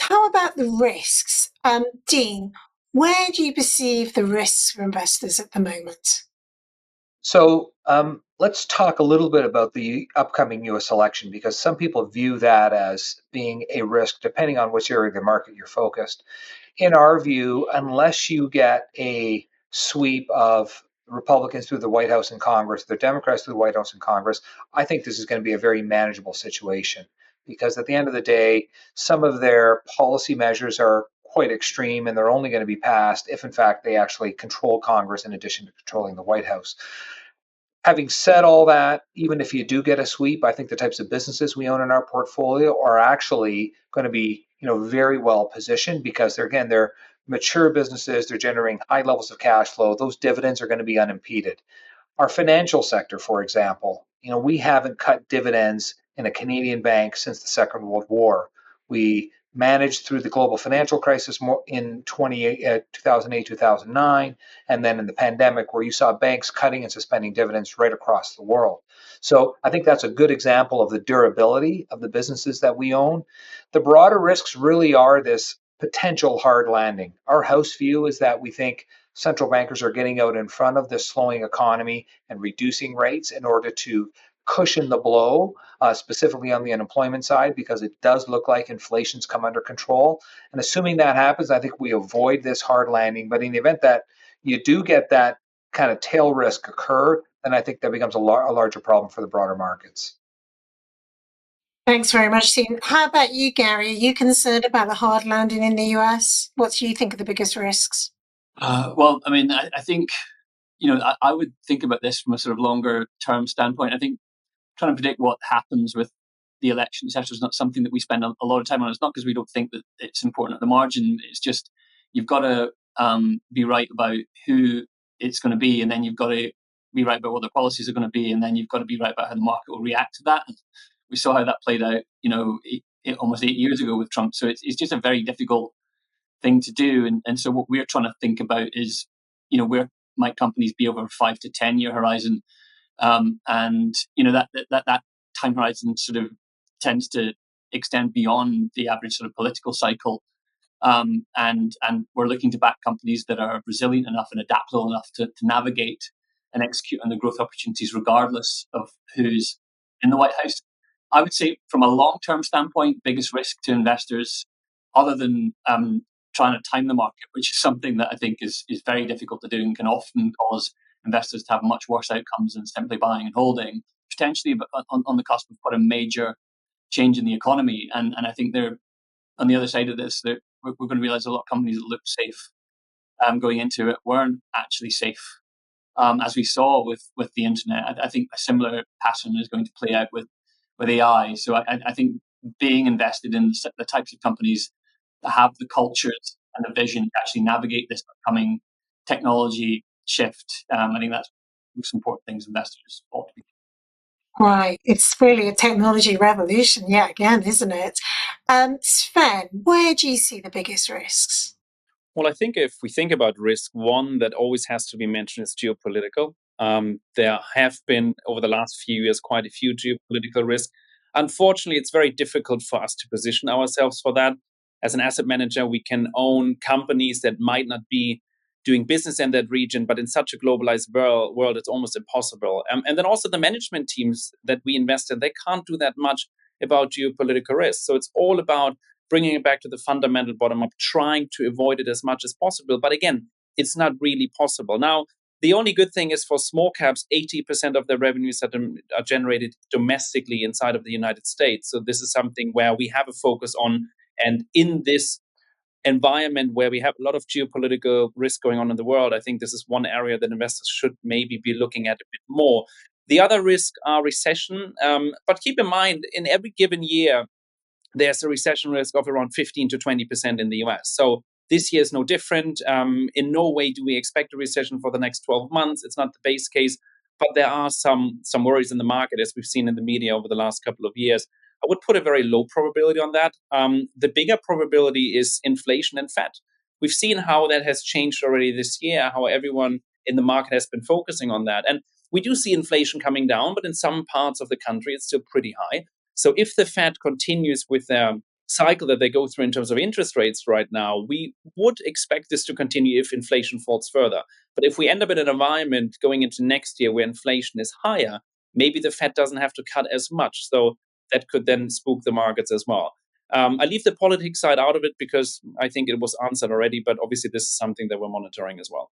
how about the risks? Dean, where do you perceive the risks for investors at the moment? So let's talk a little bit about the upcoming U.S. election because some people view that as being a risk depending on which area of the market you're focused. In our view, unless you get a sweep of Republicans through the White House and Congress, the Democrats through the White House and Congress, I think this is going to be a very manageable situation because at the end of the day, some of their policy measures are quite extreme and they're only going to be passed if, in fact, they actually control Congress in addition to controlling the White House. Having said all that, even if you do get a sweep, I think the types of businesses we own in our portfolio are actually going to be, very well positioned because they're mature businesses. They're generating high levels of cash flow. Those dividends are going to be unimpeded. Our financial sector, for example, we haven't cut dividends in a Canadian bank since the Second World War. We managed through the global financial crisis in 2008, 2009, and then in the pandemic where you saw banks cutting and suspending dividends right across the world. So I think that's a good example of the durability of the businesses that we own. The broader risks really are this potential hard landing. Our house view is that we think central bankers are getting out in front of this slowing economy and reducing rates in order to cushion the blow, specifically on the unemployment side, because it does look like inflation's come under control. And assuming that happens, I think we avoid this hard landing. But in the event that you do get that kind of tail risk occur, then I think that becomes a larger problem for the broader markets. Thanks very much, Dean. How about you, Gary? Are you concerned about the hard landing in the US? What do you think are the biggest risks? I think, I would think about this from a sort of longer term standpoint. I think trying to predict what happens with the election, etc., is not something that we spend a lot of time on. It's not because we don't think that it's important at the margin. It's just you've got to be right about who it's going to be, and then you've got to be right about what the policies are going to be, and then you've got to be right about how the market will react to that. And we saw how that played out, almost 8 years ago with Trump. So it's just a very difficult thing to do. And so what we're trying to think about is, where might companies be over a 5 to 10 year horizon? And that time horizon sort of tends to extend beyond the average sort of political cycle. And we're looking to back companies that are resilient enough and adaptable enough to navigate and execute on the growth opportunities, regardless of who's in the White House. I would say, from a long-term standpoint, biggest risk to investors, other than trying to time the market, which is something that I think is very difficult to do and can often cause investors to have much worse outcomes than simply buying and holding, potentially on the cusp of quite a major change in the economy. And I think they're on the other side of this, that we're going to realize a lot of companies that looked safe going into it weren't actually safe. As we saw with the internet, I think a similar pattern is going to play out with AI. So I think being invested in the types of companies that have the cultures and the vision to actually navigate this upcoming technology shift, I think that's the most important things investors ought to be. Right. It's really a technology revolution yet again, isn't it? Sven, where do you see the biggest risks? Well, I think if we think about risk, one that always has to be mentioned is geopolitical. There have been, over the last few years, quite a few geopolitical risks. Unfortunately, it's very difficult for us to position ourselves for that. As an asset manager, we can own companies that might not be doing business in that region, but in such a globalized world, it's almost impossible. And then also the management teams that we invest in, they can't do that much about geopolitical risk. So it's all about bringing it back to the fundamental bottom up, trying to avoid it as much as possible. But again, it's not really possible. Now, the only good thing is for small caps, 80% of their revenues are generated domestically inside of the United States. So this is something where we have a focus on. And in this environment where we have a lot of geopolitical risk going on in the world, I think this is one area that investors should maybe be looking at a bit more. The other risk are recession. But keep in mind, in every given year, there's a recession risk of around 15 to 20% in the US. So this year is no different. In no way do we expect a recession for the next 12 months. It's not the base case, but there are some worries in the market, as we've seen in the media over the last couple of years. I would put a very low probability on that. The bigger probability is inflation and Fed. We've seen how that has changed already this year, how everyone in the market has been focusing on that. And we do see inflation coming down, but in some parts of the country, it's still pretty high. So if the Fed continues with their cycle that they go through in terms of interest rates right now, we would expect this to continue if inflation falls further. But if we end up in an environment going into next year where inflation is higher, maybe the Fed doesn't have to cut as much. So that could then spook the markets as well. I leave the politics side out of it because I think it was answered already, but obviously this is something that we're monitoring as well.